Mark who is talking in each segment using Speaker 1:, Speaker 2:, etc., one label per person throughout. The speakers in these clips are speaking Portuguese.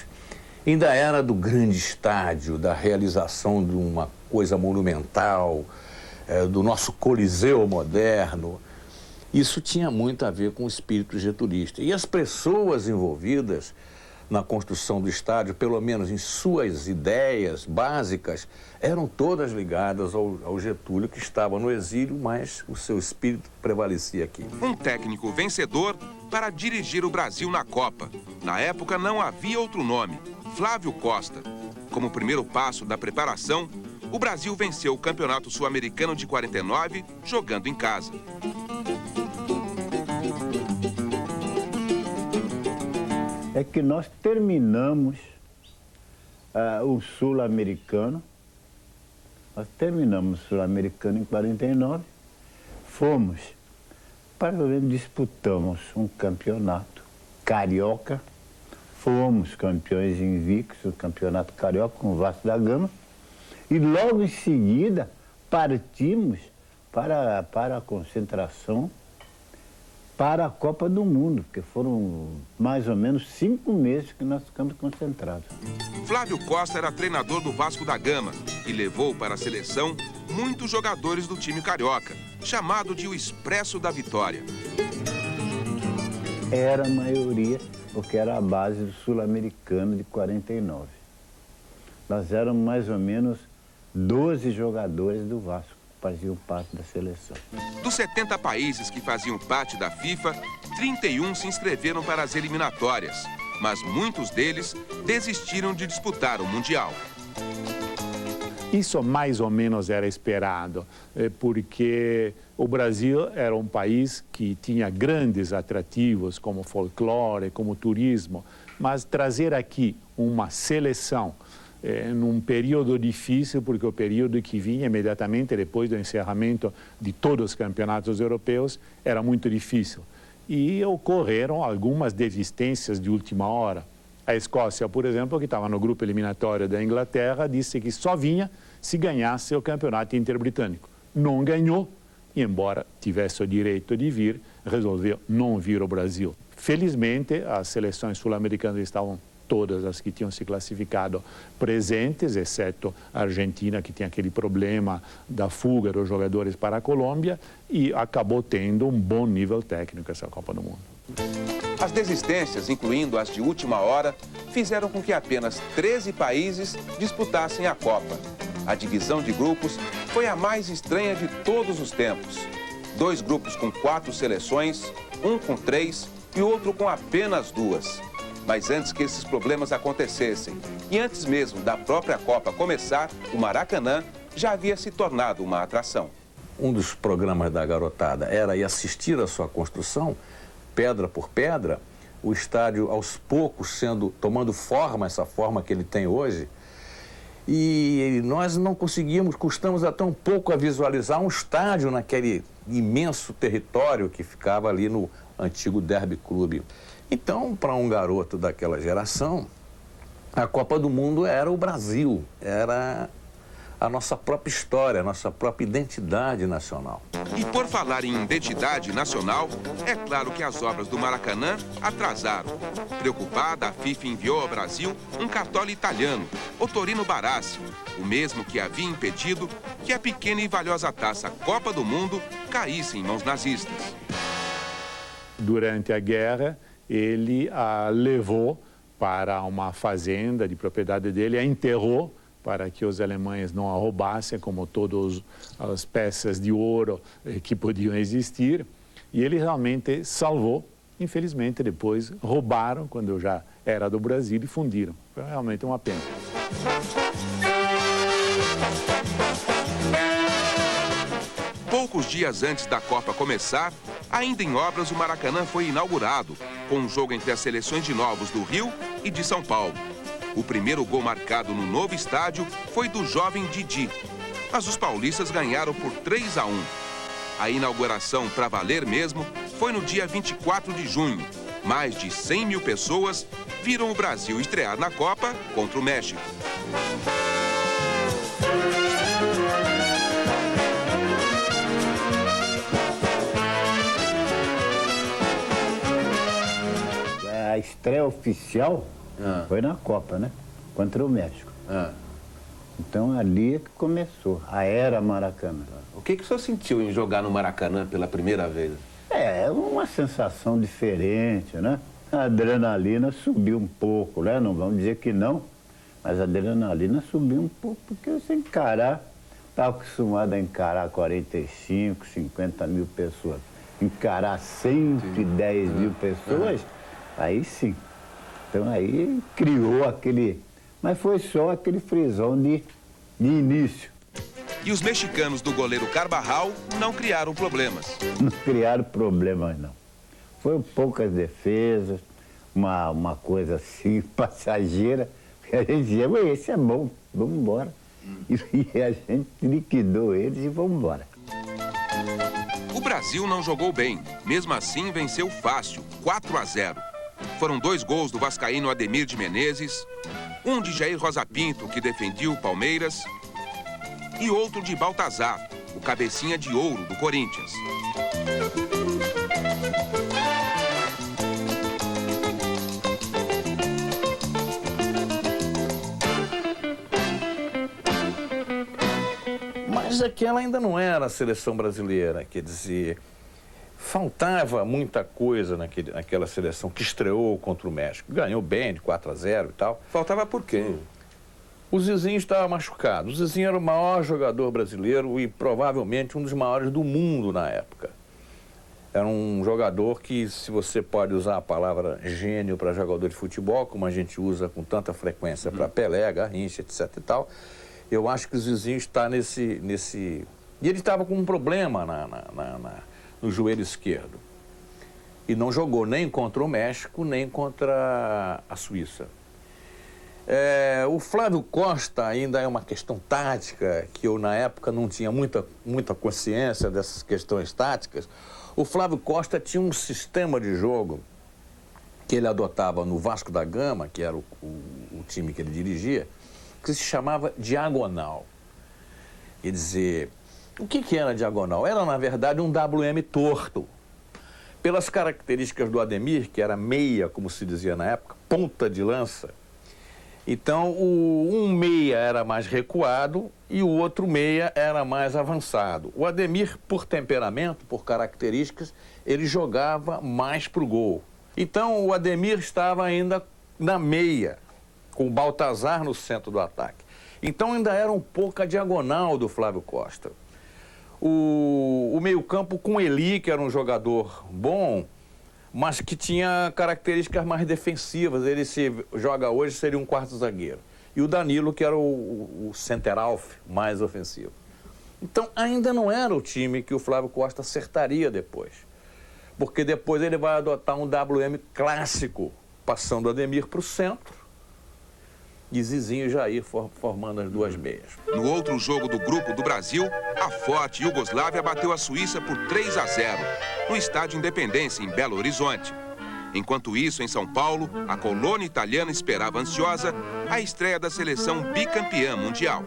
Speaker 1: Campinas. Ainda era do grande estádio, da realização de uma coisa monumental, do nosso Coliseu moderno. Isso tinha muito a ver com o espírito getulista. E as pessoas envolvidas na construção do estádio, pelo menos em suas ideias básicas, eram todas ligadas ao Getúlio, que estava no exílio, mas o seu espírito prevalecia aqui.
Speaker 2: Um técnico vencedor para dirigir o Brasil na Copa. Na época não havia outro nome, Flávio Costa. Como primeiro passo da preparação, o Brasil venceu o Campeonato Sul-Americano de 49, jogando em casa.
Speaker 3: É que nós terminamos o Sul-Americano. Nós terminamos o Sul-Americano em 49, fomos, disputamos um campeonato carioca, fomos campeões invictos do campeonato carioca com o Vasco da Gama e logo em seguida partimos para a concentração para a Copa do Mundo, que foram mais ou menos 5 meses que nós ficamos concentrados.
Speaker 2: Flávio Costa era treinador do Vasco da Gama e levou para a seleção muitos jogadores do time carioca, chamado de o Expresso da Vitória.
Speaker 3: Era a maioria, porque era a base do Sul-Americano de 49. Nós éramos mais ou menos 12 jogadores do Vasco. Faziam parte da seleção.
Speaker 2: Dos 70 países que faziam parte da FIFA, 31 se inscreveram para as eliminatórias, mas muitos deles desistiram de disputar o Mundial.
Speaker 4: Isso mais ou menos era esperado, porque o Brasil era um país que tinha grandes atrativos como folclore, como turismo, mas trazer aqui uma seleção num período difícil, porque o período que vinha imediatamente depois do encerramento de todos os campeonatos europeus era muito difícil. E ocorreram algumas desistências de última hora. A Escócia, por exemplo, que estava no grupo eliminatório da Inglaterra, disse que só vinha se ganhasse o campeonato interbritânico. Não ganhou e, embora tivesse o direito de vir, resolveu não vir ao Brasil. Felizmente, as seleções sul-americanas estavam todas as que tinham se classificado presentes, exceto a Argentina, que tinha aquele problema da fuga dos jogadores para a Colômbia, e acabou tendo um bom nível técnico essa Copa do Mundo.
Speaker 2: As desistências, incluindo as de última hora, fizeram com que apenas 13 países disputassem a Copa. A divisão de grupos foi a mais estranha de todos os tempos. 2 grupos com 4 seleções, um com 3 e outro com apenas 2. Mas antes que esses problemas acontecessem, e antes mesmo da própria Copa começar, o Maracanã já havia se tornado uma atração.
Speaker 1: Um dos programas da garotada era ir assistir à sua construção, pedra por pedra, o estádio aos poucos tomando forma, essa forma que ele tem hoje. E nós não custamos até um pouco a visualizar um estádio naquele imenso território que ficava ali no antigo Derby Clube. Então, para um garoto daquela geração, a Copa do Mundo era o Brasil, era a nossa própria história, a nossa própria identidade nacional.
Speaker 2: E por falar em identidade nacional, é claro que as obras do Maracanã atrasaram. Preocupada, a FIFA enviou ao Brasil um cartola italiano, o Torino Barassi, o mesmo que havia impedido que a pequena e valiosa taça Copa do Mundo caísse em mãos nazistas.
Speaker 4: Durante a guerra, ele a levou para uma fazenda de propriedade dele, a enterrou para que os alemães não a roubassem, como todas as peças de ouro que podiam existir. E ele realmente salvou. Infelizmente, depois roubaram, quando já era do Brasil, e fundiram. Foi realmente uma pena.
Speaker 2: Poucos dias antes da Copa começar, ainda em obras, o Maracanã foi inaugurado, com um jogo entre as seleções de Novos do Rio e de São Paulo. O primeiro gol marcado no novo estádio foi do jovem Didi, mas os paulistas ganharam por 3-1. A inauguração, para valer mesmo, foi no dia 24 de junho. Mais de 100 mil pessoas viram o Brasil estrear na Copa contra o México.
Speaker 3: A estreia oficial Foi na Copa, né? Contra o México. Então ali é que começou, a era Maracanã.
Speaker 5: O que o senhor sentiu em jogar no Maracanã pela primeira vez?
Speaker 3: É uma sensação diferente, né? A adrenalina subiu um pouco, né? Não vamos dizer que não, mas a adrenalina subiu um pouco, porque você estava acostumado a encarar 45, 50 mil pessoas. Encarar 110 mil pessoas, aí sim. Então aí criou aquele... Mas foi só aquele frisão de início.
Speaker 2: E os mexicanos do goleiro Carvajal não criaram problemas.
Speaker 3: Não criaram problemas, não. Foram poucas defesas, uma coisa assim, passageira, que a gente dizia, esse é bom, vamos embora. E a gente liquidou eles e vamos embora.
Speaker 2: O Brasil não jogou bem, mesmo assim venceu fácil, 4-0. Foram 2 gols do vascaíno Ademir de Menezes, um de Jair Rosa Pinto, que defendia o Palmeiras, e outro de Baltazar, o cabecinha de ouro do Corinthians.
Speaker 1: Mas aquela ainda não era a seleção brasileira, quer dizer, faltava muita coisa naquela seleção que estreou contra o México. Ganhou bem, de 4-0 e tal.
Speaker 5: Faltava por quê?
Speaker 1: O Zizinho estava machucado. O Zizinho era o maior jogador brasileiro e provavelmente um dos maiores do mundo na época. Era um jogador que, se você pode usar a palavra gênio para jogador de futebol, como a gente usa com tanta frequência para Pelé, Garrincha, etc e tal, eu acho que o Zizinho está nesse... E ele estava com um problema no joelho esquerdo. E não jogou nem contra o México, nem contra a Suíça. O Flávio Costa ainda é uma questão tática, que eu na época não tinha muita consciência dessas questões táticas. O Flávio Costa tinha um sistema de jogo que ele adotava no Vasco da Gama, que era o time que ele dirigia, que se chamava diagonal. Quer dizer, o que era diagonal? Era, na verdade, um WM torto. Pelas características do Ademir, que era meia, como se dizia na época, ponta de lança. Então, um meia era mais recuado e o outro meia era mais avançado. O Ademir, por temperamento, por características, ele jogava mais para o gol. Então, o Ademir estava ainda na meia, com o Baltazar no centro do ataque. Então, ainda era um pouco a diagonal do Flávio Costa. O meio-campo com Eli, que era um jogador bom, mas que tinha características mais defensivas. Ele, se joga hoje, seria um quarto zagueiro. E o Danilo, que era o center-half mais ofensivo. Então, ainda não era o time que o Flávio Costa acertaria depois. Porque depois ele vai adotar um WM clássico, passando o Ademir para o centro e Zizinho e Jair formando as duas meias.
Speaker 2: No outro jogo do grupo do Brasil, a forte Iugoslávia bateu a Suíça por 3-0, no Estádio Independência, em Belo Horizonte. Enquanto isso, em São Paulo, a colônia italiana esperava ansiosa a estreia da seleção bicampeã mundial.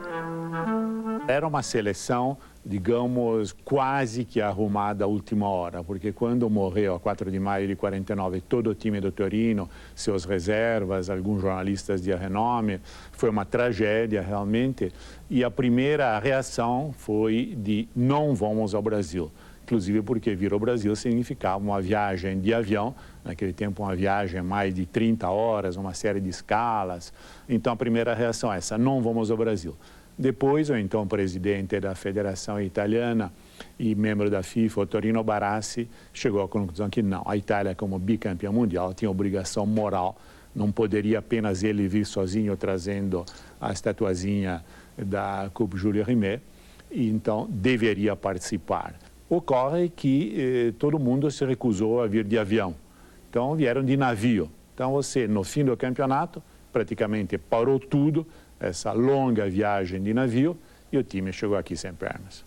Speaker 4: Era uma seleção, digamos, quase que arrumada à última hora, porque quando morreu, a 4 de maio de 49, todo o time do Torino, seus reservas, alguns jornalistas de renome, foi uma tragédia realmente, e a primeira reação foi de não vamos ao Brasil. Inclusive porque vir ao Brasil significava uma viagem de avião, naquele tempo uma viagem mais de 30 horas, uma série de escalas. Então a primeira reação é essa, não vamos ao Brasil. Depois, o então presidente da Federação Italiana e membro da FIFA, o Torino Barassi, chegou à conclusão que não, a Itália, como bicampeã mundial, tinha obrigação moral, não poderia apenas ele vir sozinho trazendo a estatuazinha da Coupe Jules Rimet, e então deveria participar. Ocorre que todo mundo se recusou a vir de avião, então vieram de navio. Então você, no fim do campeonato, praticamente parou tudo, essa longa viagem de navio, e o time chegou aqui sem pernas.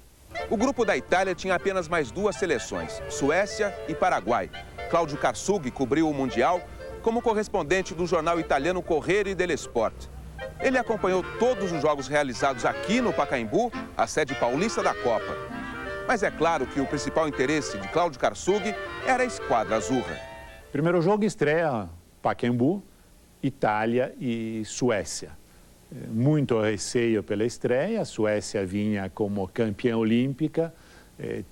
Speaker 2: O grupo da Itália tinha apenas mais 2 seleções, Suécia e Paraguai. Cláudio Karsug cobriu o Mundial como correspondente do jornal italiano Corriere dello Sport. Ele acompanhou todos os jogos realizados aqui no Pacaembu, a sede paulista da Copa. Mas é claro que o principal interesse de Cláudio Karsug era a esquadra azurra.
Speaker 4: Primeiro jogo estreia Pacaembu, Itália e Suécia. Muito receio pela estreia, a Suécia vinha como campeã olímpica,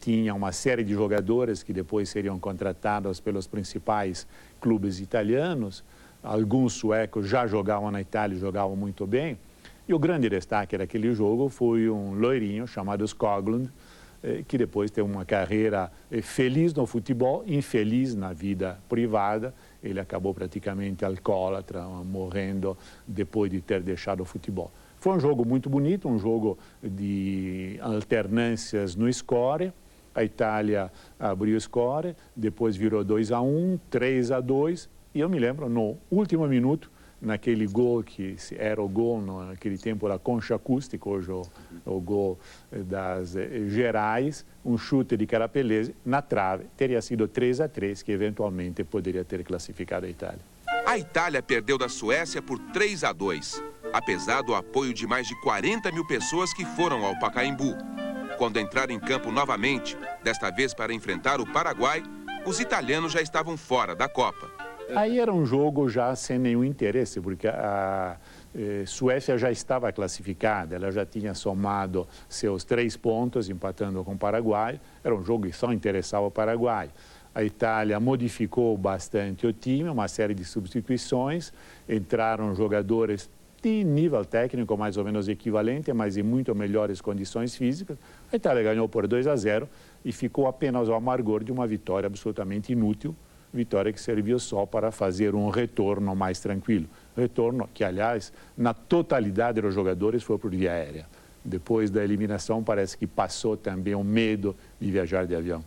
Speaker 4: tinha uma série de jogadores que depois seriam contratados pelos principais clubes italianos, alguns suecos já jogavam na Itália e jogavam muito bem, e o grande destaque daquele jogo foi um loirinho chamado Skoglund, que depois teve uma carreira feliz no futebol, infeliz na vida privada. Ele acabou praticamente alcoólatra, morrendo depois de ter deixado o futebol. Foi um jogo muito bonito, um jogo de alternâncias no score. A Itália abriu o score, depois virou 2-1, 3-2, e eu me lembro, no último minuto, naquele gol que era o gol naquele tempo da Concha Acústica, hoje o gol das Gerais, um chute de Carapellese na trave, teria sido 3-3, que eventualmente poderia ter classificado a Itália.
Speaker 2: A Itália perdeu da Suécia por 3-2, apesar do apoio de mais de 40 mil pessoas que foram ao Pacaembu. Quando entraram em campo novamente, desta vez para enfrentar o Paraguai, os italianos já estavam fora da Copa.
Speaker 4: Aí era um jogo já sem nenhum interesse, porque a Suécia já estava classificada, ela já tinha somado seus 3 pontos, empatando com o Paraguai. Era um jogo que só interessava o Paraguai. A Itália modificou bastante o time, uma série de substituições, entraram jogadores de nível técnico mais ou menos equivalente, mas em muito melhores condições físicas. A Itália ganhou por 2-0 e ficou apenas ao amargor de uma vitória absolutamente inútil, vitória que serviu só para fazer um retorno mais tranquilo. Retorno que, aliás, na totalidade dos jogadores foi por via aérea. Depois da eliminação, parece que passou também o medo de viajar de avião.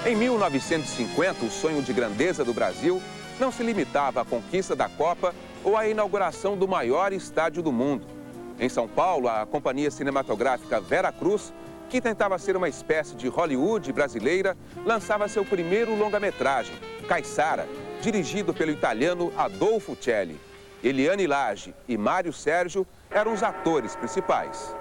Speaker 2: Em 1950, o sonho de grandeza do Brasil não se limitava à conquista da Copa ou à inauguração do maior estádio do mundo. Em São Paulo, a companhia cinematográfica Vera Cruz, que tentava ser uma espécie de Hollywood brasileira, lançava seu primeiro longa-metragem, Caissara, dirigido pelo italiano Adolfo Celli. Eliane Lage e Mário Sérgio eram os atores principais.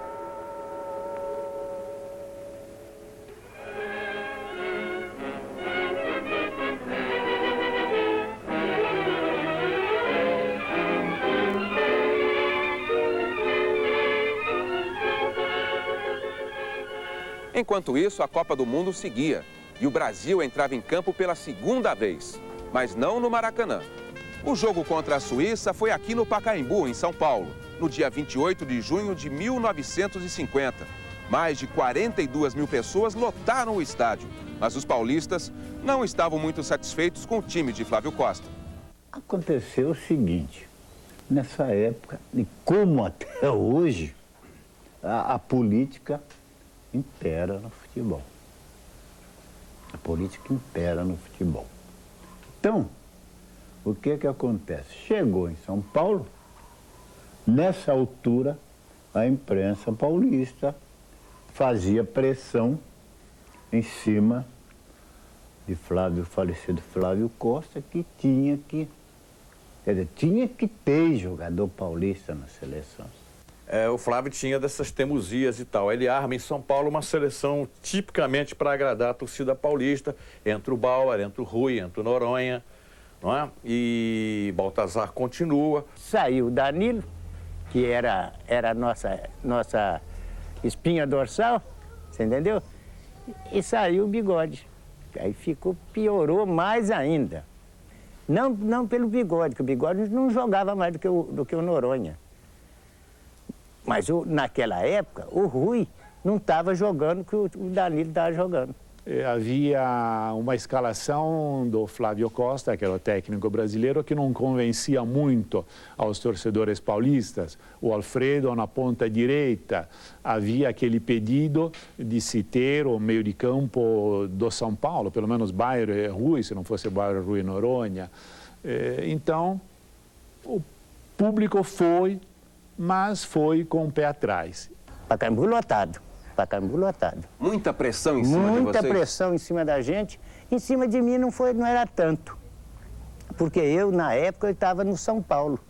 Speaker 2: Enquanto isso, a Copa do Mundo seguia e o Brasil entrava em campo pela segunda vez, mas não no Maracanã. O jogo contra a Suíça foi aqui no Pacaembu, em São Paulo, no dia 28 de junho de 1950. Mais de 42 mil pessoas lotaram o estádio, mas os paulistas não estavam muito satisfeitos com o time de Flávio Costa.
Speaker 3: Aconteceu o seguinte, nessa época, e como até hoje, a política impera no futebol. A política impera no futebol. Então, o que acontece? Chegou em São Paulo, nessa altura, a imprensa paulista fazia pressão em cima de falecido Flávio Costa, que tinha que ter jogador paulista na seleção.
Speaker 1: O Flávio tinha dessas teimosias e tal. Ele arma em São Paulo uma seleção tipicamente para agradar a torcida paulista. Entra o Bauer, entra o Rui, entra o Noronha, não é? E Baltazar continua.
Speaker 6: Saiu o Danilo, que era a nossa espinha dorsal, você entendeu? E saiu o Bigode. Aí piorou mais ainda. Não pelo Bigode, que o Bigode não jogava mais do que o Noronha. Mas naquela época, o Rui não estava jogando o que o Danilo estava jogando.
Speaker 4: havia uma escalação do Flávio Costa, que era o técnico brasileiro, que não convencia muito aos torcedores paulistas. O Alfredo na ponta direita, havia aquele pedido de se ter o meio de campo do São Paulo, pelo menos Bairro e Rui, se não fosse Bairro, Rui e Noronha. Então, o público foi, mas foi com o pé atrás.
Speaker 6: Pacaembu lotado. Pacaembu lotado.
Speaker 5: Muita pressão em cima de vocês?
Speaker 6: Muita pressão em cima da gente. Em cima de mim não era tanto. Porque eu, na época, eu estava no São Paulo.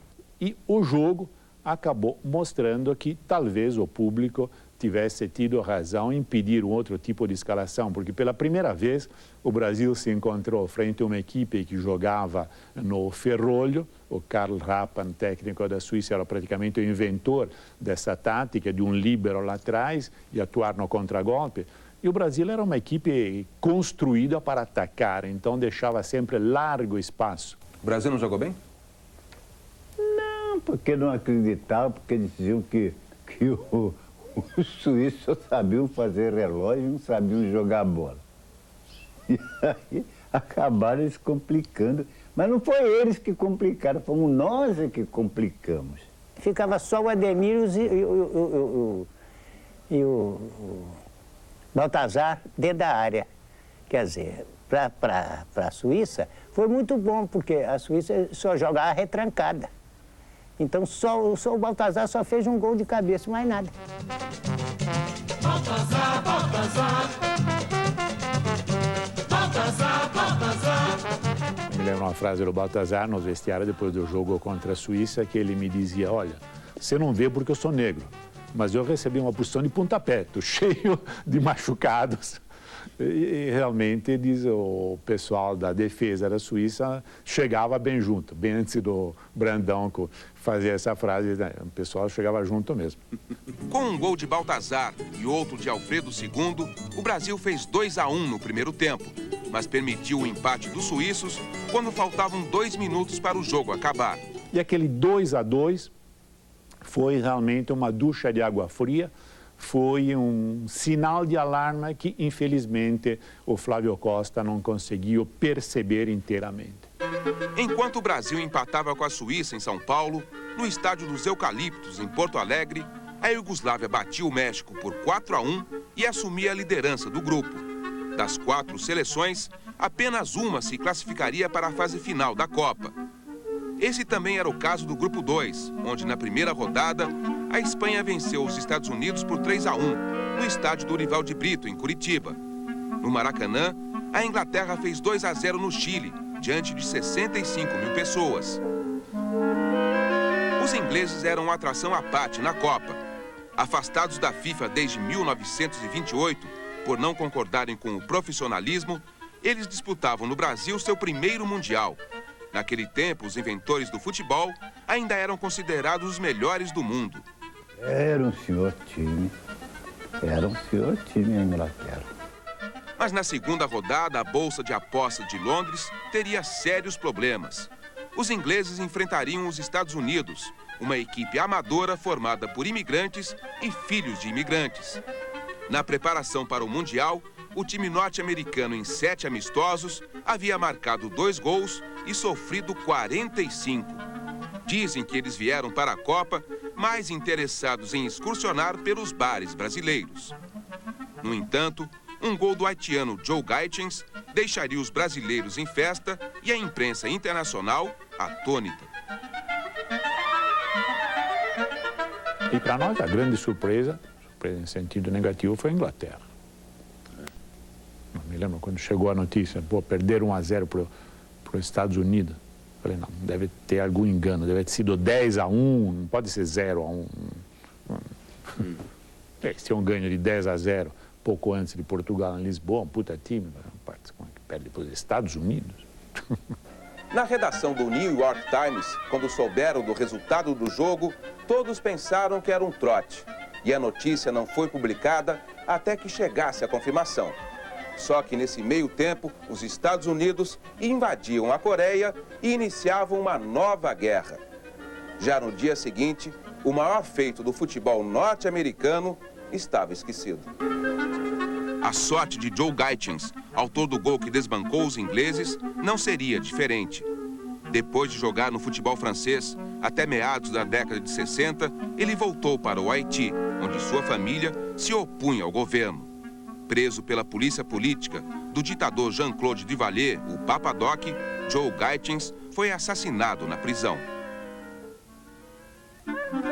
Speaker 4: E o jogo acabou mostrando que talvez o público tivesse tido razão em pedir um outro tipo de escalação, porque pela primeira vez o Brasil se encontrou frente a uma equipe que jogava no ferrolho. O Karl Rappan, técnico da Suíça, era praticamente o inventor dessa tática de um líbero lá atrás e atuar no contragolpe. E o Brasil era uma equipe construída para atacar, então deixava sempre largo espaço.
Speaker 5: O Brasil não jogou bem?
Speaker 3: Não, porque não acreditavam, porque diziam que os suíços só sabiam fazer relógio e não sabiam jogar bola. E aí acabaram se complicando. Mas não foi eles que complicaram, fomos nós que complicamos.
Speaker 6: Ficava só o Ademir e o Baltazar dentro da área. Quer dizer, para a Suíça foi muito bom, porque a Suíça só jogava retrancada. Então só o Baltazar só fez um gol de cabeça, mais nada.
Speaker 7: Baltazar, Baltazar. Baltazar, Baltazar.
Speaker 4: Me lembro uma frase do Baltazar nos vestiários depois do jogo contra a Suíça, que ele me dizia: olha, você não vê porque eu sou negro, mas eu recebi uma posição de pontapé, tô cheio de machucados. E realmente, diz o pessoal da defesa da Suíça, chegava bem junto, bem antes do Brandão fazer essa frase, né? O pessoal chegava junto mesmo.
Speaker 2: Com um gol de Baltazar e outro de Alfredo II, o Brasil fez 2-1 no primeiro tempo, mas permitiu o empate dos suíços quando faltavam 2 minutos para o jogo acabar.
Speaker 4: E aquele 2-2 foi realmente uma ducha de água fria, foi um sinal de alarme que, infelizmente, o Flávio Costa não conseguiu perceber inteiramente.
Speaker 2: Enquanto o Brasil empatava com a Suíça em São Paulo, no estádio dos Eucaliptos, em Porto Alegre, a Iugoslávia batia o México por 4-1 e assumia a liderança do grupo. Das 4 seleções, apenas uma se classificaria para a fase final da Copa. Esse também era o caso do Grupo 2, onde na primeira rodada, a Espanha venceu os Estados Unidos por 3-1, no estádio do Dorival de Brito, em Curitiba. No Maracanã, a Inglaterra fez 2-0 no Chile, diante de 65 mil pessoas. Os ingleses eram uma atração à parte na Copa. Afastados da FIFA desde 1928, por não concordarem com o profissionalismo, eles disputavam no Brasil seu primeiro Mundial. Naquele tempo, os inventores do futebol ainda eram considerados os melhores do mundo.
Speaker 3: Era um senhor time a Inglaterra.
Speaker 2: Mas na segunda rodada, a Bolsa de Apostas de Londres teria sérios problemas. Os ingleses enfrentariam os Estados Unidos, uma equipe amadora formada por imigrantes e filhos de imigrantes. Na preparação para o Mundial, o time norte-americano, em 7 amistosos, havia marcado 2 gols e sofrido 45. Dizem que eles vieram para a Copa mais interessados em excursionar pelos bares brasileiros. No entanto, um gol do haitiano Joe Gaetjens deixaria os brasileiros em festa e a imprensa internacional atônita.
Speaker 4: E para nós, a grande surpresa em sentido negativo, foi a Inglaterra. Não me lembro quando chegou a notícia, pô, perderam 1-0 para os Estados Unidos. Falei, não, deve ter algum engano, deve ter sido 10-1, não pode ser 0-1. Eles tinham um ganho de 10-0 pouco antes de Portugal em Lisboa, um puta time, como é que perde para os Estados Unidos?
Speaker 2: Na redação do New York Times, quando souberam do resultado do jogo, todos pensaram que era um trote. E a notícia não foi publicada até que chegasse a confirmação. Só que nesse meio tempo, os Estados Unidos invadiam a Coreia e iniciavam uma nova guerra. Já no dia seguinte, o maior feito do futebol norte-americano estava esquecido. A sorte de Joe Gaetjens, autor do gol que desbancou os ingleses, não seria diferente. Depois de jogar no futebol francês, até meados da década de 60, ele voltou para o Haiti, onde sua família se opunha ao governo. Preso pela polícia política do ditador Jean-Claude Duvalier, o Papa Doc, Joe Gaetjens foi assassinado na prisão.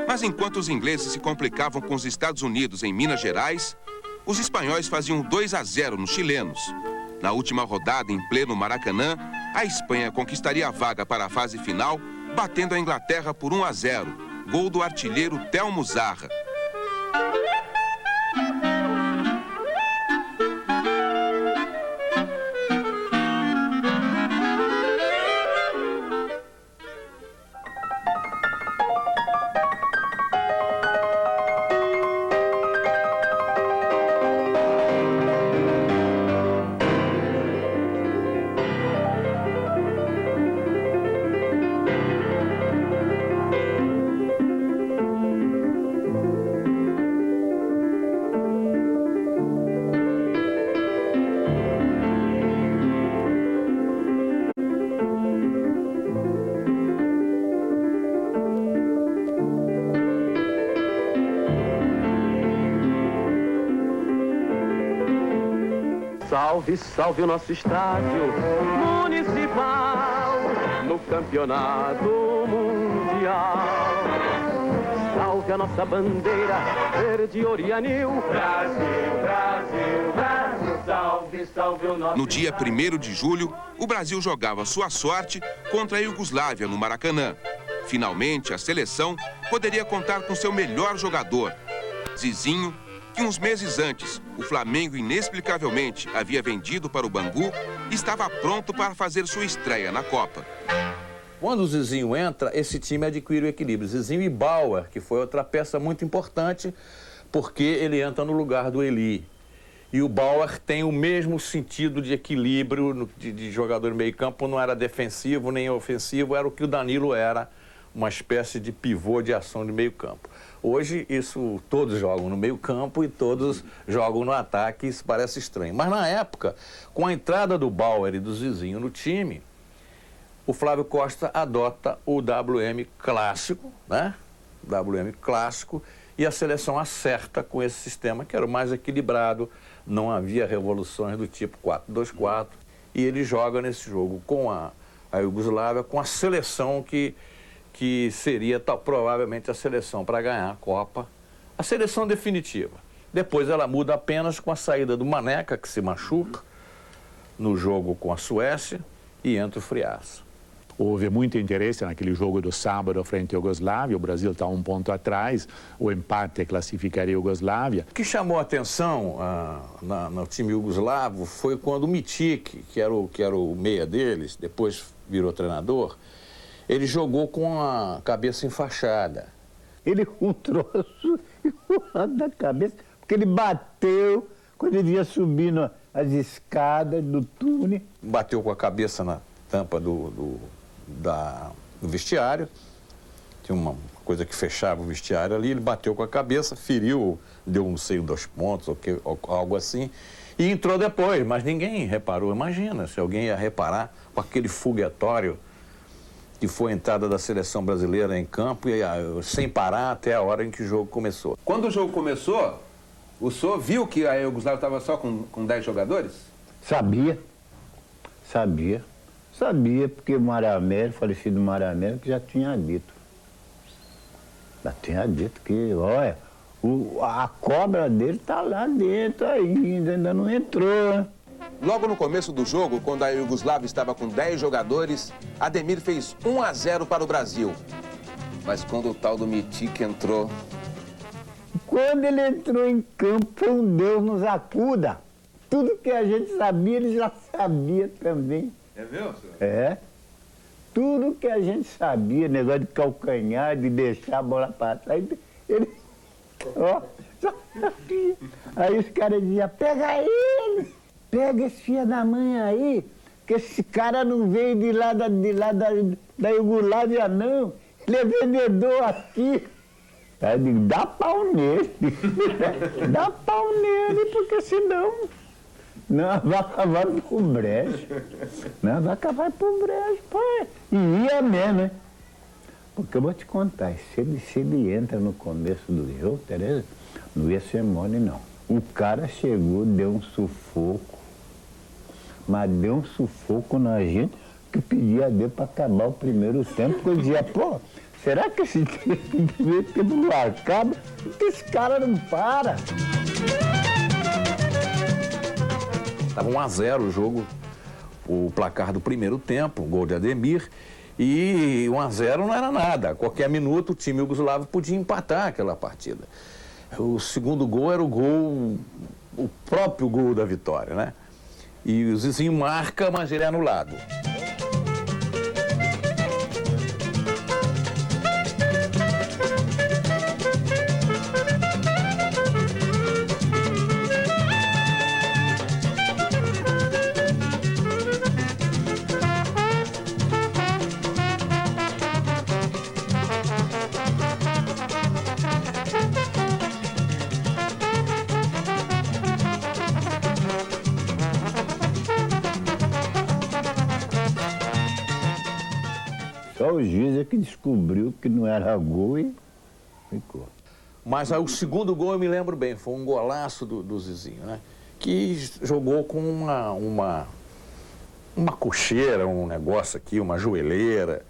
Speaker 2: Mas enquanto os ingleses se complicavam com os Estados Unidos em Minas Gerais, os espanhóis faziam 2-0 nos chilenos. Na última rodada, em pleno Maracanã, a Espanha conquistaria a vaga para a fase final, batendo a Inglaterra por 1-0, gol do artilheiro Telmo Zarra.
Speaker 8: Salve, salve o nosso estádio municipal no campeonato mundial. Salve a nossa bandeira verde, ouro e anil. Brasil, Brasil, Brasil, salve, salve o nosso.
Speaker 2: No dia 1º de julho, o Brasil jogava sua sorte contra a Iugoslávia no Maracanã. Finalmente, a seleção poderia contar com seu melhor jogador, Zizinho, que uns meses antes o Flamengo inexplicavelmente havia vendido para o Bangu, estava pronto para fazer sua estreia na Copa.
Speaker 1: Quando o Zizinho entra, esse time adquire o equilíbrio. Zizinho e Bauer, que foi outra peça muito importante, porque ele entra no lugar do Eli. E o Bauer tem o mesmo sentido de equilíbrio de jogador meio campo, não era defensivo nem ofensivo, era o que o Danilo era, uma espécie de pivô de ação de meio campo. Hoje, isso todos jogam no meio campo e todos jogam no ataque, isso parece estranho. Mas na época, com a entrada do Bauer e do Zizinho no time, o Flávio Costa adota o WM clássico, né? WM clássico, e a seleção acerta com esse sistema, que era o mais equilibrado, não havia revoluções do tipo 4-2-4, e ele joga nesse jogo com a Iugoslávia, com a seleção que seria provavelmente a seleção para ganhar a Copa, a seleção definitiva. Depois ela muda apenas com a saída do Maneca, que se machuca no jogo com a Suécia, e entra o Friaça.
Speaker 4: Houve muito interesse naquele jogo do sábado frente à Iugoslávia, o Brasil está 1 ponto atrás, o empate classificaria a Iugoslávia.
Speaker 1: O que chamou a atenção no time iugoslavo foi quando o Mitic, que era o meia deles, depois virou treinador, ele jogou com a cabeça enfaixada.
Speaker 3: Ele com um troço da cabeça, porque ele bateu quando ele ia subindo as escadas do túnel.
Speaker 1: Bateu com a cabeça na tampa do vestiário, tinha uma coisa que fechava o vestiário ali, ele bateu com a cabeça, feriu, deu não sei 2 pontos ou algo assim, e entrou depois, mas ninguém reparou. Imagina se alguém ia reparar com aquele foguetório que foi a entrada da seleção brasileira em campo, e sem parar até a hora em que o jogo começou.
Speaker 5: Quando o jogo começou, o senhor viu que a Iugoslávia estava só com 10 jogadores?
Speaker 3: Sabia, porque o Maramério, falecido Maramério, que já tinha dito. Que, olha, a cobra dele está lá dentro ainda não entrou, né?
Speaker 2: Logo no começo do jogo, quando a Iugoslávia estava com 10 jogadores, Ademir fez 1-0 para o Brasil.
Speaker 5: Mas quando o tal do Mitic entrou...
Speaker 3: Quando ele entrou em campo, um Deus nos acuda. Tudo que a gente sabia, ele já sabia também.
Speaker 5: É mesmo, senhor?
Speaker 3: É. Tudo que a gente sabia, negócio de calcanhar, de deixar a bola para trás, ele... Ó, só sabia. Aí os caras diziam, pega ele! Pega esse filho da mãe aí, que esse cara não veio de lá da Iugoslávia, não. Ele é vendedor aqui. Aí eu digo, dá pau nele. Dá pau nele, porque senão não vai acabar por brejo. Não vai acabar por brejo. Pô. E ia mesmo, né? Porque eu vou te contar, se ele entra no começo do jogo, Tereza, não ia ser mole, não. O cara chegou, deu um sufoco, mas deu um sufoco na gente que pedia a Deus para acabar o primeiro tempo, porque eu dizia, pô, será que esse tempo não acaba? Porque esse cara não para.
Speaker 1: Estava 1-0 o jogo, o placar do primeiro tempo, gol de Ademir, e 1-0 não era nada. A qualquer minuto o time iugoslavo podia empatar aquela partida. O segundo gol era o próprio gol da vitória, né? E o Zizinho marca, mas ele é anulado.
Speaker 3: Só o juiz é que descobriu que não era gol e ficou.
Speaker 1: Mas aí, o segundo gol eu me lembro bem, foi um golaço do Zizinho, né? Que jogou com uma cocheira, um negócio aqui, uma joelheira.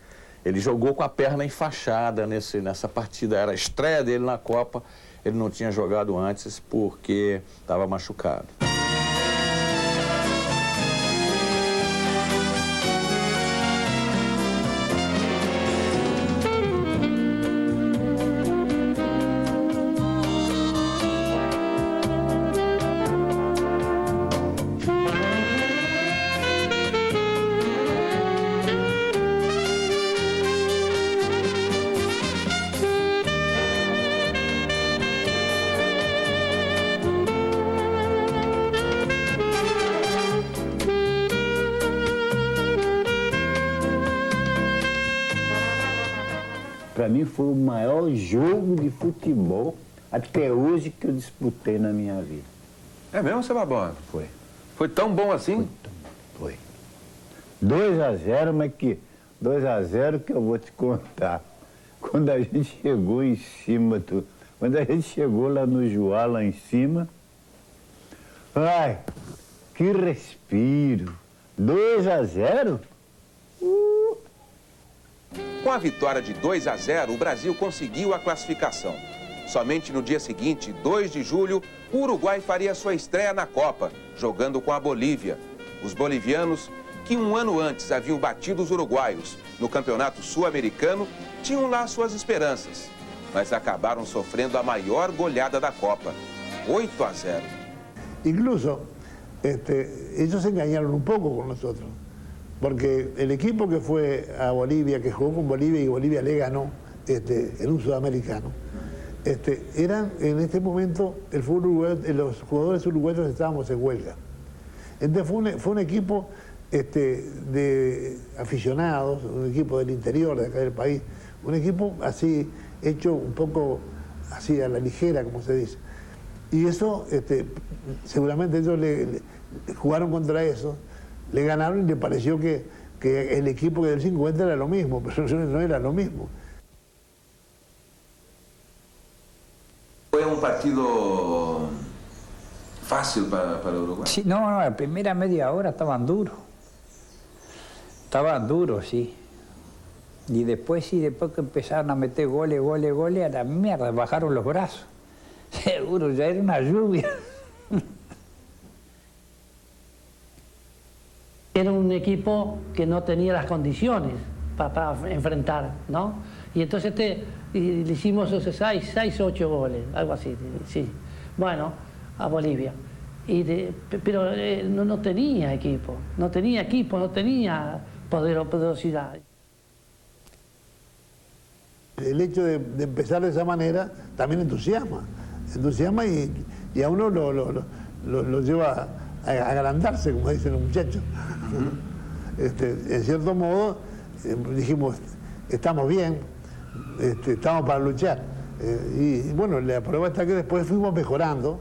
Speaker 1: Ele jogou com a perna enfaixada nessa partida. Era a estreia dele na Copa, ele não tinha jogado antes porque estava machucado.
Speaker 3: Para mim foi o maior jogo de futebol até hoje que eu disputei na minha vida.
Speaker 5: É mesmo, seu Barbosa?
Speaker 3: Foi.
Speaker 5: Foi tão bom assim?
Speaker 3: Foi. 2-0, mas que 2-0 que eu vou te contar. Quando a gente chegou em cima, quando a gente chegou lá no Joá, lá em cima, ai, que respiro. 2-0?
Speaker 2: Com a vitória de 2-0, o Brasil conseguiu a classificação. Somente no dia seguinte, 2 de julho, o Uruguai faria sua estreia na Copa, jogando com a Bolívia. Os bolivianos, que um ano antes haviam batido os uruguaios no Campeonato Sul-Americano, tinham lá suas esperanças, mas acabaram sofrendo a maior goleada da Copa, 8-0.
Speaker 9: Incluso, ellos se engañaron un poco con nosotros. Porque el equipo que fue a Bolivia, que jugó con Bolivia y Bolivia le ganó en un sudamericano, eran en este momento, el fútbol uruguayo, los jugadores uruguayos estábamos en huelga. Entonces fue un equipo de aficionados, un equipo del interior de acá del país, un equipo así, hecho un poco así a la ligera, como se dice. Y eso, seguramente ellos jugaron contra eso, le ganaron y le pareció que el equipo del 50 era lo mismo, pero no era lo mismo.
Speaker 5: Foi um partido fácil para o Uruguai?
Speaker 10: Sí, no, la primera media hora estaban duros. Estaban duros, sí. Y después que empezaron a meter goles, a la mierda, bajaron los brazos. Seguro, ya era una lluvia.
Speaker 11: Era un equipo que no tenía las condiciones para enfrentar, ¿no? Y entonces le hicimos 6, 8 goles, algo así, sí. Bueno, a Bolivia. Pero no tenía equipo, no tenía poderosidad.
Speaker 9: El hecho de empezar de esa manera también entusiasma y a uno lo lleva a agrandarse, como dicen los muchachos. En cierto modo, dijimos, estamos bien, estamos para luchar. Y bueno, la prueba está que después fuimos mejorando.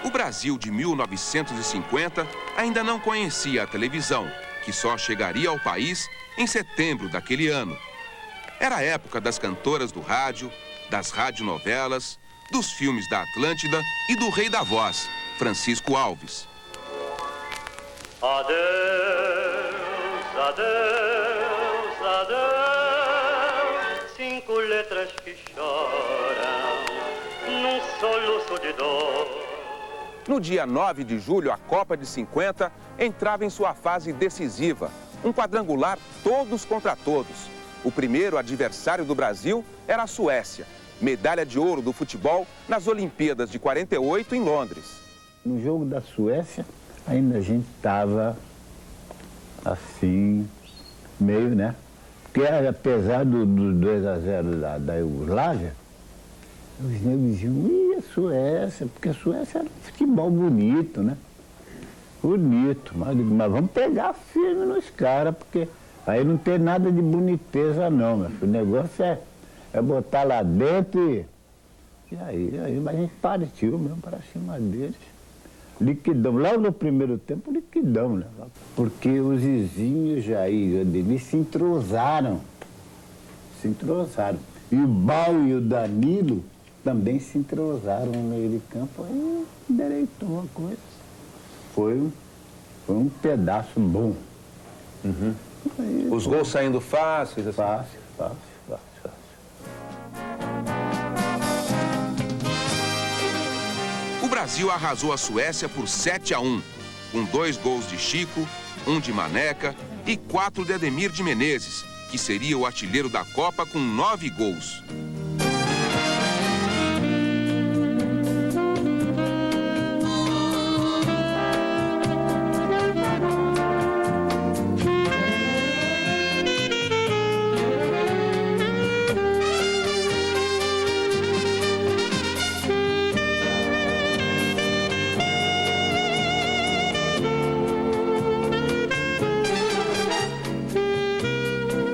Speaker 2: O Brasil de 1950 ainda não conhecia a televisão, que só chegaria ao país em setembro daquele ano. Era a época das cantoras do rádio, das radionovelas, dos filmes da Atlântida e do Rei da Voz, Francisco Alves.
Speaker 8: Adeus, adeus, adeus, 5 letras que choram num soluço de dor.
Speaker 2: No dia 9 de julho, a Copa de 50 entrava em sua fase decisiva. Um quadrangular todos contra todos. O primeiro adversário do Brasil era a Suécia, medalha de ouro do futebol nas Olimpíadas de 48 em Londres.
Speaker 3: No jogo da Suécia, ainda a gente estava assim, meio, né? Porque apesar do 2-0 da Iugoslávia, os negros diziam, a Suécia, porque a Suécia era um futebol bonito, né? Bonito, mas vamos pegar firme nos caras, porque aí não tem nada de boniteza não, meu filho. O negócio é botar lá dentro e aí a gente partiu mesmo para cima deles. Liquidamos, logo no primeiro tempo liquidamos, né? Porque os vizinhos Jair e Ademir se entrosaram. E o Bal e o Danilo também se entrosaram no meio de campo, aí endereitou a coisa. Foi um pedaço bom.
Speaker 5: Uhum.
Speaker 3: Aí,
Speaker 5: os gols saindo fáceis? Assim.
Speaker 3: Fácil.
Speaker 2: O Brasil arrasou a Suécia por 7-1, com 2 gols de Chico, 1 de Maneca e 4 de Ademir de Menezes, que seria o artilheiro da Copa com 9 gols.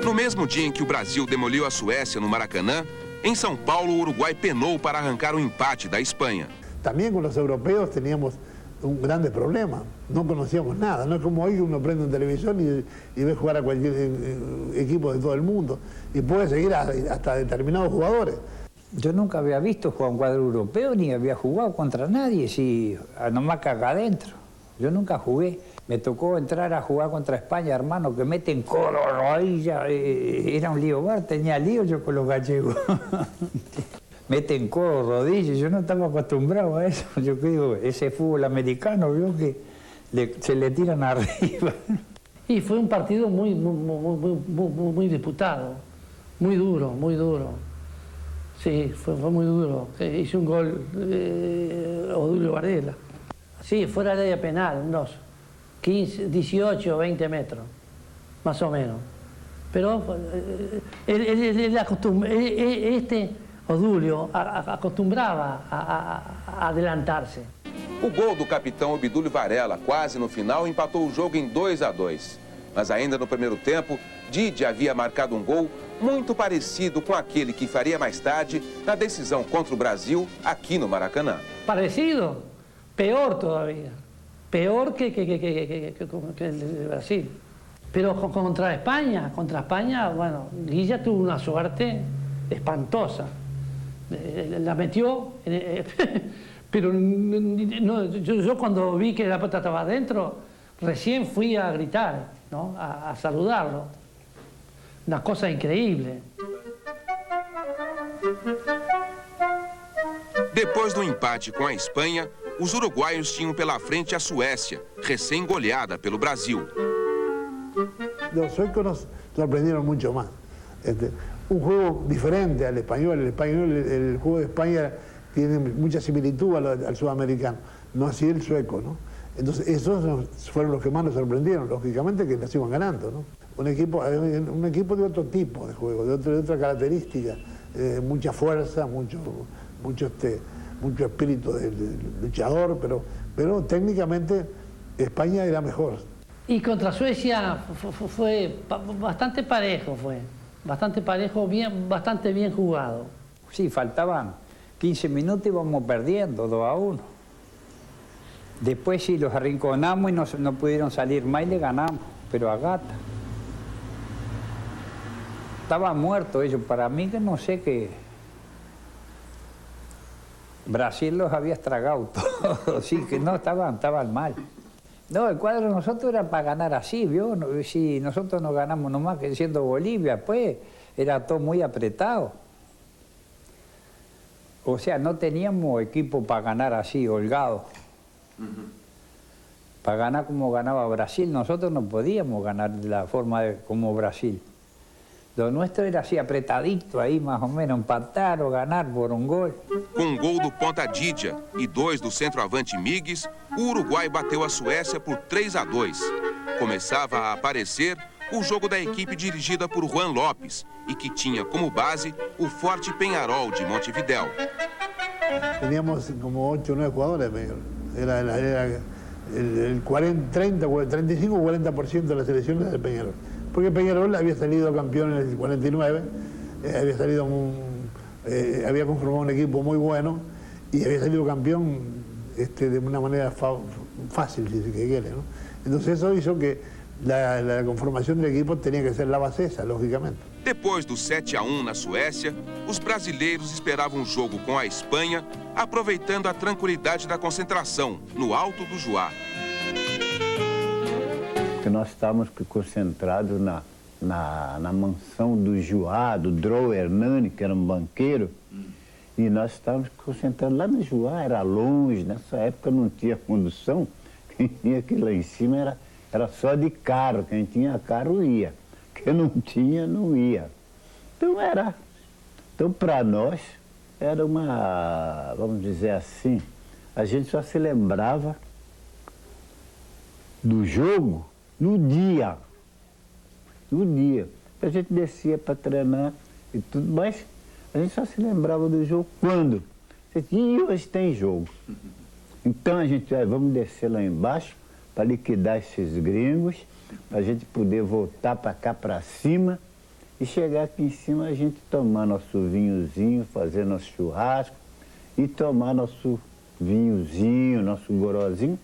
Speaker 2: No mesmo dia em que o Brasil demoliu a Suécia no Maracanã, em São Paulo o Uruguai penou para arrancar o empate da Espanha.
Speaker 9: También con los europeos teníamos un grande problema, no conocíamos nada, no es como hoy que uno prende una televisión y ve jugar a cualquier equipo de todo el mundo y puede seguir hasta determinados jugadores.
Speaker 10: Yo nunca había visto jugar un cuadro europeo ni había jugado contra nadie, si nomás que acá adentro. Yo nunca jugué. Me tocó entrar a jugar contra España, hermano, que meten codo, rodilla, era un lío bar, tenía lío yo con los gallegos. Meten codo, rodillas, yo no estaba acostumbrado a eso. Yo que digo, ese fútbol americano, veo que se le tiran arriba.
Speaker 11: Y fue un partido muy disputado, muy duro. Sí, fue muy duro. Hizo un gol Odulio Varela. Sí, fuera de área penal, unos 15, 18, 20 metros, más o menos. Pero este Odulio acostumbrava a adelantar-se.
Speaker 2: O gol do capitão Obdúlio Varela, quase no final, empatou o jogo em 2-2. Mas ainda no primeiro tempo, Didi havia marcado um gol muito parecido com aquele que faria mais tarde na decisão contra o Brasil aqui no Maracanã.
Speaker 11: Parecido? Peor todavía. Peor que el de Brasil. Pero contra España, bueno, Guilla tuvo una suerte espantosa. La metió, pero no, yo cuando vi que la pelota estaba adentro, recién fui a gritar, ¿no? a saludarlo. Una cosa increíble.
Speaker 2: Depois do empate com a Espanha, os uruguaios tinham pela frente a Suécia, recém-goleada pelo Brasil.
Speaker 9: Los suecos sorprendieron mucho más. Un juego diferente al español. El juego de España tiene mucha similitud al sudamericano, no así el sueco, ¿no? Entonces esos fueron los que más nos sorprendieron, lógicamente que nos iban ganando, ¿no? Un equipo de otro tipo de juego, de otra característica, mucha fuerza, mucho espíritu del luchador, pero técnicamente España era mejor.
Speaker 11: Y contra Suecia fue bastante parejo, bastante parejo, bastante bien jugado.
Speaker 10: Sí, faltaban 15 minutos y íbamos perdiendo 2-1. Después sí los arrinconamos y no pudieron salir más y le ganamos, pero a gata. Estaban muertos ellos, para mí que no sé qué. Brasil los había estragado todos, sí, que no, estaban mal. No, el cuadro de nosotros era para ganar así, ¿vio? Si nosotros no ganamos nomás que siendo Bolivia, pues era todo muy apretado. O sea, no teníamos equipo para ganar así, holgado. Para ganar como ganaba Brasil, nosotros no podíamos ganar de la forma como Brasil. Lo nuestro era así, apretadito aí, mais ou menos, empatar ou ganar por um gol.
Speaker 2: Com um gol do ponta Didia e 2 do centroavante Migues, o Uruguai bateu a Suécia por 3-2. Começava a aparecer o jogo da equipe dirigida por Juan Lopes e que tinha como base o forte Peñarol de Montevideo.
Speaker 9: Teníamos como 8 o 9 jugadores, era el 35 o 40% de las selecciones de Peñarol. Porque Peñarol había salido campeón en el 49, había conformado un equipo muy bueno y había salido campeón de una manera fácil, si se quiere, ¿no? Entonces eso hizo que la conformación del equipo tenía que ser la base esa, lógicamente.
Speaker 2: Depois do 7-1 na Suécia, os brasileiros esperavam o jogo com a Espanha, aproveitando a tranquilidade da concentração no alto do Juá.
Speaker 3: Que nós estávamos concentrados na mansão do Juá, do Drou Hernani, que era um banqueiro, e nós estávamos concentrados lá no Juá, era longe, nessa época não tinha condução, quem tinha aqui lá em cima era só de carro, quem tinha carro ia, quem não tinha não ia. Então para nós era uma, vamos dizer assim, a gente só se lembrava do jogo no dia. A gente descia para treinar e tudo, mas a gente só se lembrava do jogo quando? E hoje tem jogo. Então a gente, vamos descer lá embaixo para liquidar esses gringos, para a gente poder voltar para cá para cima e chegar aqui em cima a gente tomar nosso vinhozinho, fazer nosso churrasco e tomar nosso vinhozinho, nosso gorozinho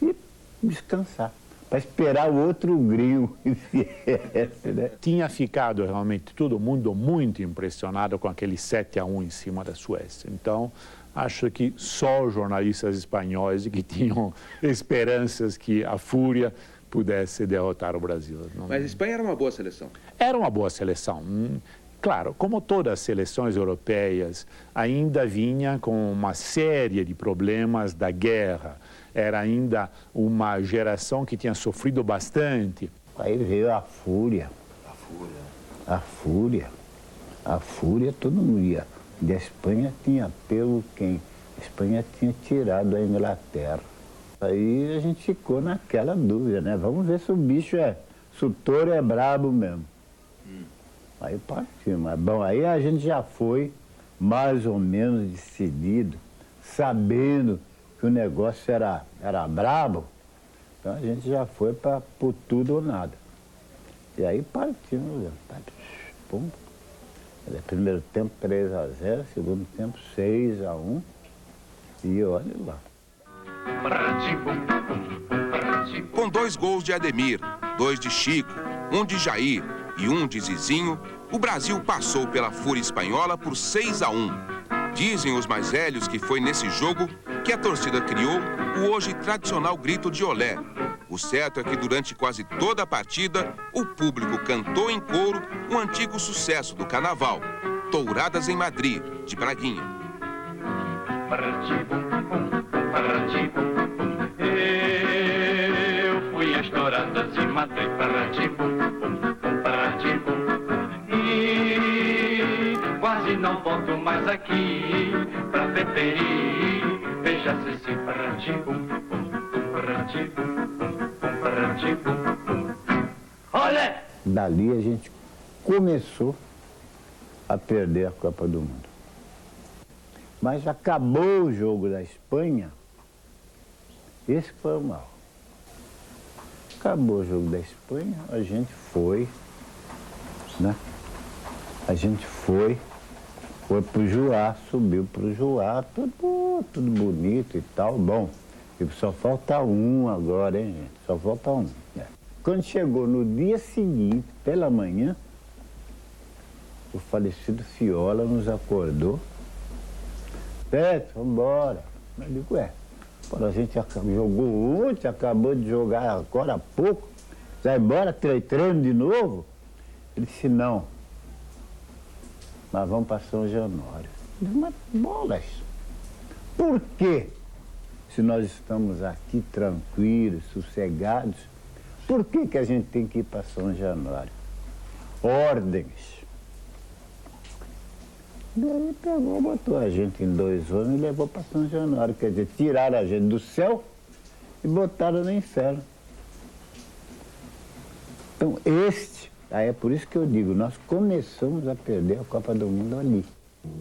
Speaker 3: e descansar. Para esperar o outro gringo que viesse, né?
Speaker 4: Tinha ficado realmente todo mundo muito impressionado com aquele 7-1 em cima da Suécia. Então, acho que só os jornalistas espanhóis que tinham esperanças que a Fúria pudesse derrotar o Brasil.
Speaker 5: Mas a Espanha era uma boa seleção?
Speaker 4: Era uma boa seleção. Claro, como todas as seleções europeias, ainda vinha com uma série de problemas da guerra. Era ainda uma geração que tinha sofrido bastante.
Speaker 3: Aí veio a Fúria. A Fúria todo mundo ia. E a Espanha tinha pelo quem? A Espanha tinha tirado a Inglaterra. Aí a gente ficou naquela dúvida, né? Vamos ver se o bicho se o touro é brabo mesmo. Aí partimos. Bom, aí a gente já foi mais ou menos decidido, sabendo que o negócio era brabo, então a gente já foi para por tudo ou nada. E aí partimos, pum. Primeiro tempo 3-0, segundo tempo 6-1, e olha lá.
Speaker 2: Com 2 gols de Ademir, 2 de Chico, 1 de Jair e 1 de Zizinho, o Brasil passou pela Fúria Espanhola por 6-1. Dizem os mais velhos que foi nesse jogo que a torcida criou o hoje tradicional grito de olé. O certo é que durante quase toda a partida, o público cantou em coro um antigo sucesso do carnaval, Touradas em Madrid, de Braguinha.
Speaker 8: Eu fui às Touradas em Madrid,
Speaker 7: e não volto mais aqui pra Peperi. Veja-se se parantibum, parantibum. Olha!
Speaker 3: Dali a gente começou a perder a Copa do Mundo. Mas acabou o jogo da Espanha, esse foi o mal. Acabou o jogo da Espanha, a gente foi, né? A gente foi pro Juá, subiu pro Juá, tudo bonito e tal. Bom, e só falta um agora, hein, gente? Só falta um. Né? Quando chegou no dia seguinte, pela manhã, o falecido Fiola nos acordou. Petro, vamos embora. Eu digo, a gente jogou ontem, acabou de jogar agora há pouco, vai embora treino de novo? Ele disse, não, mas vamos para São Januário. Eu disse, mas bolas, por quê? Se nós estamos aqui tranquilos, sossegados, por que a gente tem que ir para São Januário? Ordens. Ele pegou, botou a gente em 2 ônibus e levou para São Januário. Quer dizer, tiraram a gente do céu e botaram no inferno. Então, é por isso que eu digo, nós começamos a perder a Copa do Mundo ali.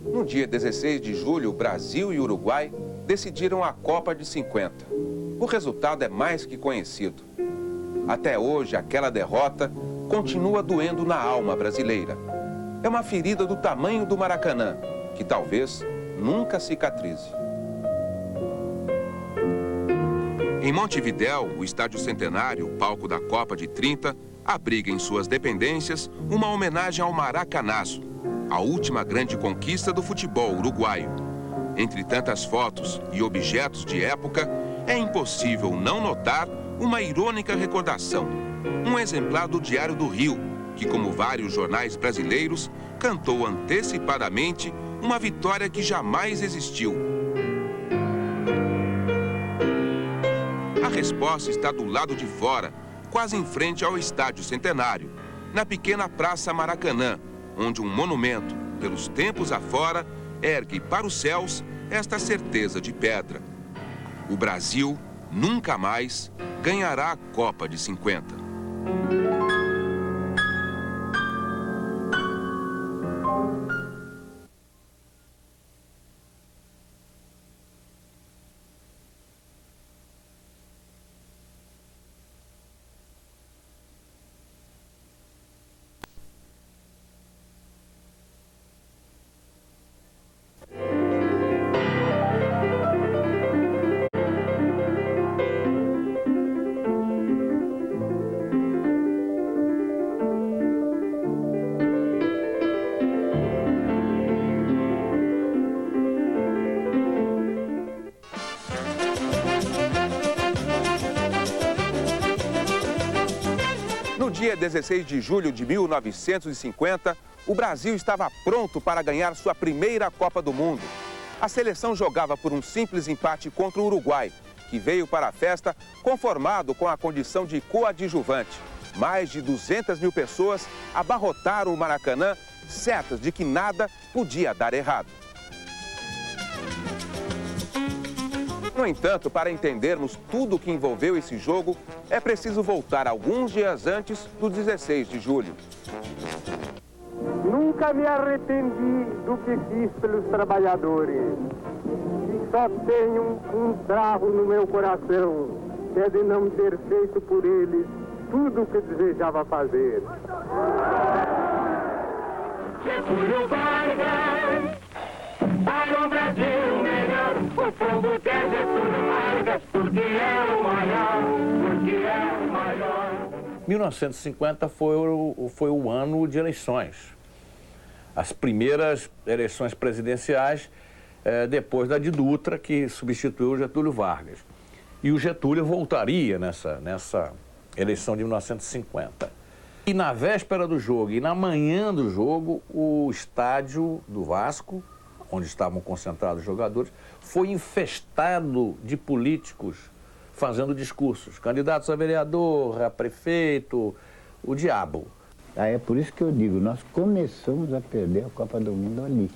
Speaker 2: No dia 16 de julho, Brasil e Uruguai decidiram a Copa de 50. O resultado é mais que conhecido. Até hoje, aquela derrota continua doendo na alma brasileira. É uma ferida do tamanho do Maracanã, que talvez nunca cicatrize. Em Montevidéu, o Estádio Centenário, palco da Copa de 30, abriga em suas dependências uma homenagem ao Maracanazo, a última grande conquista do futebol uruguaio. Entre tantas fotos e objetos de época, é impossível não notar uma irônica recordação. Um exemplar do Diário do Rio, que, como vários jornais brasileiros, cantou antecipadamente uma vitória que jamais existiu. A resposta está do lado de fora, quase em frente ao Estádio Centenário, na pequena Praça Maracanã, onde um monumento, pelos tempos afora, ergue para os céus esta certeza de pedra. O Brasil nunca mais ganhará a Copa de 50. No dia 16 de julho de 1950, o Brasil estava pronto para ganhar sua primeira Copa do Mundo. A seleção jogava por um simples empate contra o Uruguai, que veio para a festa conformado com a condição de coadjuvante. Mais de 200 mil pessoas abarrotaram o Maracanã, certas de que nada podia dar errado. No entanto, para entendermos tudo o que envolveu esse jogo, é preciso voltar alguns dias antes do 16 de julho.
Speaker 8: Nunca me arrependi do que fiz pelos trabalhadores. E só tenho um travo no meu coração, que é de não ter feito por eles tudo o que desejava fazer.
Speaker 7: Getúlio Vargas, para o Brasil melhor, o povo quer Getúlio Vargas, porque é o maior, porque é o maior.
Speaker 1: 1950 foi o ano de eleições. As primeiras eleições presidenciais depois da de Dutra, que substituiu o Getúlio Vargas. E o Getúlio voltaria nessa eleição de 1950. E na véspera do jogo e na manhã do jogo, o estádio do Vasco, onde estavam concentrados os jogadores, foi infestado de políticos fazendo discursos. Candidatos a vereador, a prefeito, o diabo.
Speaker 3: Aí é por isso que eu digo, nós começamos a perder a Copa do Mundo ali.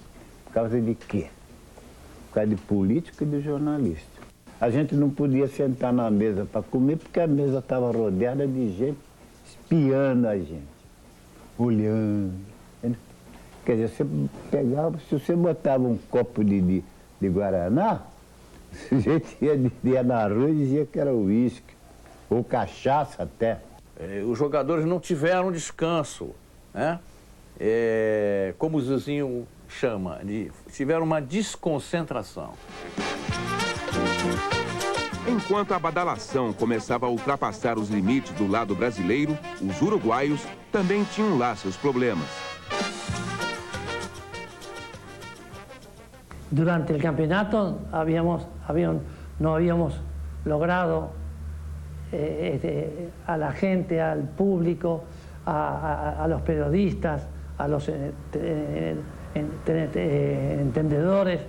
Speaker 3: Por causa de quê? Por causa de político e de jornalista. A gente não podia sentar na mesa para comer porque a mesa estava rodeada de gente espiando a gente, olhando. Quer dizer, você pegava, se você botava um copo de Guaraná, o sujeito ia na rua e dizia que era uísque, ou cachaça até.
Speaker 1: Os jogadores não tiveram descanso, né? Como o Zezinho chama, tiveram uma desconcentração.
Speaker 2: Enquanto a badalação começava a ultrapassar os limites do lado brasileiro, os uruguaios também tinham lá seus problemas.
Speaker 11: Durante el campeonato no habíamos logrado a la gente, al público, a los periodistas, a los entendedores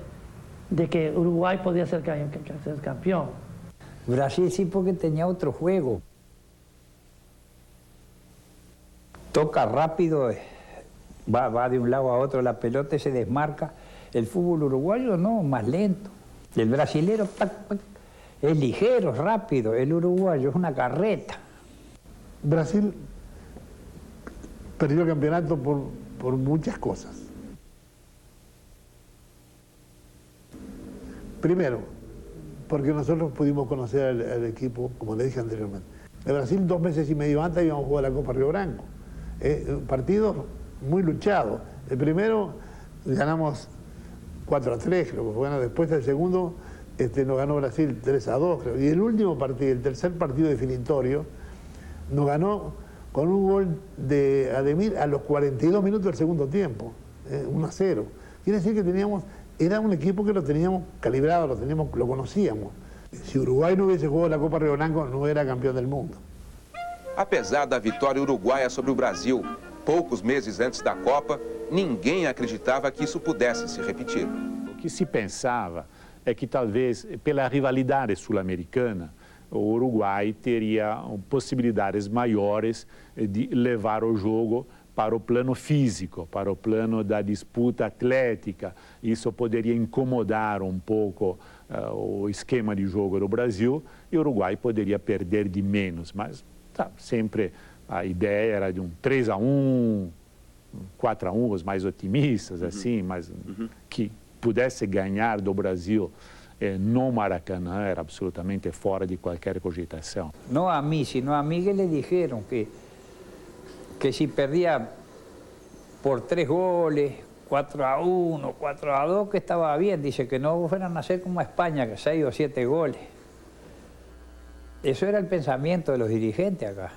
Speaker 11: de que Uruguay podía ser campeón.
Speaker 10: Brasil sí, porque tenía otro juego. Toca rápido, va de un lado a otro la pelota y se desmarca. El fútbol uruguayo no, más lento. El brasilero es ligero, rápido. El uruguayo es una carreta.
Speaker 9: Brasil perdió el campeonato por muchas cosas. Primero, porque nosotros pudimos conocer al equipo, como le dije anteriormente. En Brasil, 2 meses y medio antes íbamos a jugar la Copa Río Branco. Un partido muy luchado. El primero ganamos 4-3, creo que fue. Bueno, después del segundo nos ganó Brasil 3-2, creo. Y el último partido, el tercer partido definitorio, nos ganó con un gol de Ademir a los 42 minutos del segundo tiempo, 1-0. Quiere decir que era un equipo que lo teníamos calibrado, lo conocíamos. Si Uruguay no hubiese jugado la Copa Río Branco, no era campeón del mundo.
Speaker 2: Apesar da vitória uruguaia sobre o Brasil, poucos meses antes da Copa, ninguém acreditava que isso pudesse se repetir.
Speaker 4: O que se pensava é que talvez, pela rivalidade sul-americana, o Uruguai teria possibilidades maiores de levar o jogo para o plano físico, para o plano da disputa atlética. Isso poderia incomodar um pouco o esquema de jogo do Brasil e o Uruguai poderia perder de menos, mas sempre a ideia era de um 3-1, 4-1, os mais otimistas, assim, mas que pudesse ganhar do Brasil no Maracanã era absolutamente fora de qualquer cogitação.
Speaker 10: No a mí, sino a Miguel le dijeron que si perdía por 3 goles, 4-1, 4-2, que estaba bien. Dice que no fueran a hacer como a España, que 6 o 7 goles. Eso era el pensamiento de los dirigentes acá.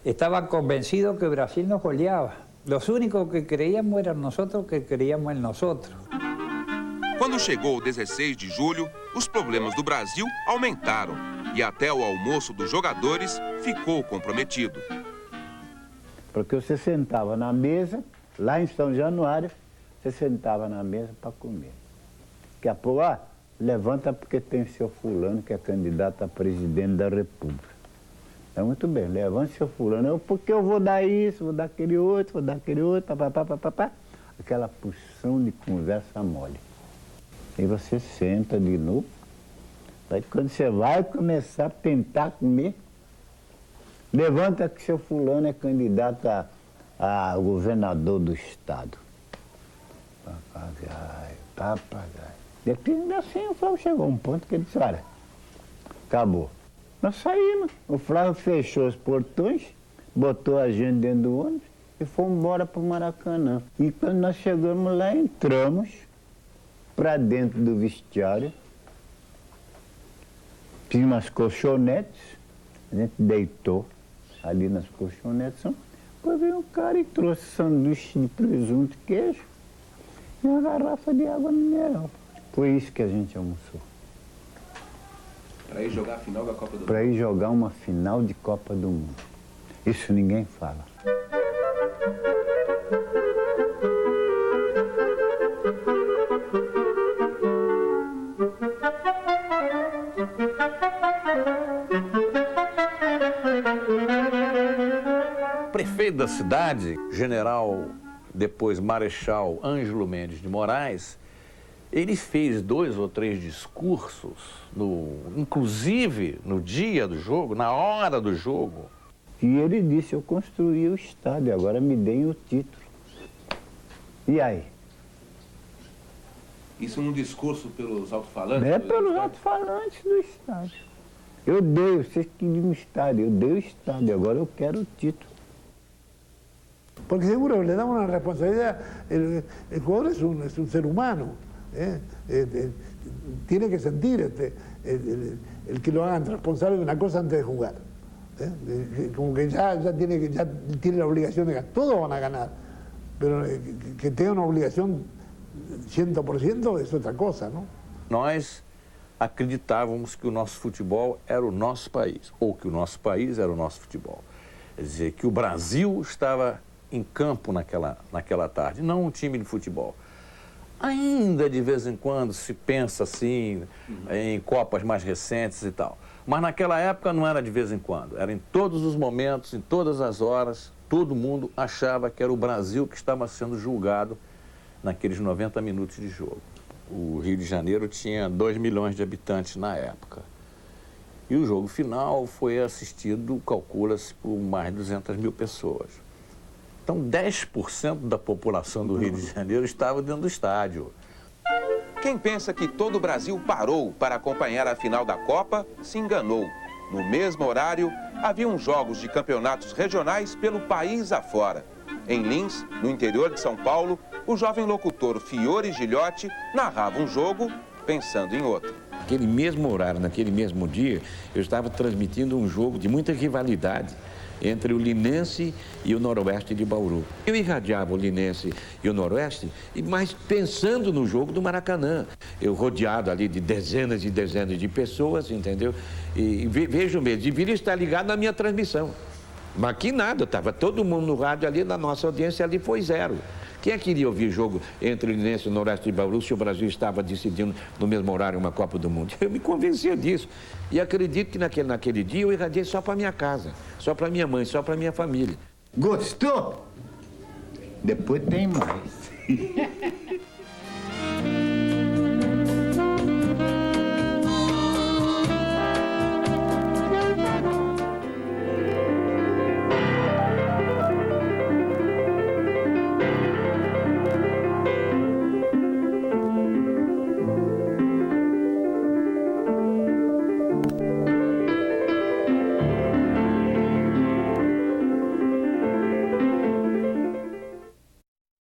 Speaker 10: Estaban convencidos que Brasil nos goleaba. Los únicos que creíamos eran nosotros, que creíamos en nosotros.
Speaker 2: Quando chegou o 16 de julho, os problemas do Brasil aumentaram e até o almoço dos jogadores ficou comprometido.
Speaker 3: Porque você sentava na mesa, lá em São Januário, você sentava na mesa para comer. Daqui a pouco, levanta porque tem seu fulano que é candidato a presidente da República. É muito bem, levante seu fulano, porque eu vou dar isso, vou dar aquele outro, papapá. Aquela porção de conversa mole. Aí você senta de novo, aí quando você vai começar a tentar comer, levanta que seu fulano é candidato a governador do estado. Papagaio. Depois assim o Flávio chegou a um ponto que ele disse, olha, acabou. Nós saímos, o Flávio fechou os portões, botou a gente dentro do ônibus e fomos embora para o Maracanã. E quando nós chegamos lá, entramos para dentro do vestiário, tinha umas colchonetes, a gente deitou ali nas colchonetes, depois veio um cara e trouxe sanduíche de presunto e queijo e uma garrafa de água mineral. Foi isso que a gente almoçou.
Speaker 5: Para ir jogar a final da Copa do Mundo?
Speaker 3: Para ir jogar uma final de Copa do Mundo. Isso ninguém fala.
Speaker 1: Prefeito da cidade, general, depois marechal Ângelo Mendes de Moraes, ele fez 2 ou 3 discursos, inclusive no dia do jogo, na hora do jogo.
Speaker 3: E ele disse, eu construí o estádio, agora me deem o título. E aí?
Speaker 5: Isso num discurso pelos alto-falantes?
Speaker 3: É pelos alto-falantes do estádio. Eu dei, vocês queriam um estádio, eu dei o estádio, agora eu quero o título.
Speaker 9: Porque seguro le damos una responsabilidad, el jugador es un ser humano, tiene que sentir el que lo hagan responsable de una cosa antes de jugar. Como que ya tiene la obligación de ganar, todos van a ganar, pero que tenga una obligación 100% es otra cosa, ¿no?
Speaker 1: Nós acreditávamos que o nosso futebol era o nosso país, ou que o nosso país era o nosso futebol. Quer dizer, que o Brasil estava em campo naquela tarde, não um time de futebol. Ainda de vez em quando se pensa assim, em Copas mais recentes e tal. Mas naquela época não era de vez em quando, era em todos os momentos, em todas as horas, todo mundo achava que era o Brasil que estava sendo julgado naqueles 90 minutos de jogo. O Rio de Janeiro tinha 2 milhões de habitantes na época. E o jogo final foi assistido, calcula-se, por mais de 200 mil pessoas. Então, 10% da população do Rio de Janeiro estava dentro do estádio.
Speaker 2: Quem pensa que todo o Brasil parou para acompanhar a final da Copa, se enganou. No mesmo horário, haviam jogos de campeonatos regionais pelo país afora. Em Lins, no interior de São Paulo, o jovem locutor Fiore Gilhote narrava um jogo pensando em outro.
Speaker 12: Naquele mesmo horário, naquele mesmo dia, eu estava transmitindo um jogo de muita rivalidade entre o Linense e o Noroeste de Bauru. Eu irradiava o Linense e o Noroeste, mas pensando no jogo do Maracanã. Eu rodeado ali de dezenas e dezenas de pessoas, entendeu? E vejo mesmo, deveria estar ligado na minha transmissão. Mas aqui nada, estava todo mundo no rádio ali, na nossa audiência ali foi 0. Quem queria ouvir jogo entre o Linense e o Noroeste de Bauru se o Brasil estava decidindo no mesmo horário uma Copa do Mundo? Eu me convencia disso. E acredito que naquele dia eu irradiei só para minha casa, só para minha mãe, só para minha família.
Speaker 3: Gostou? Depois tem mais.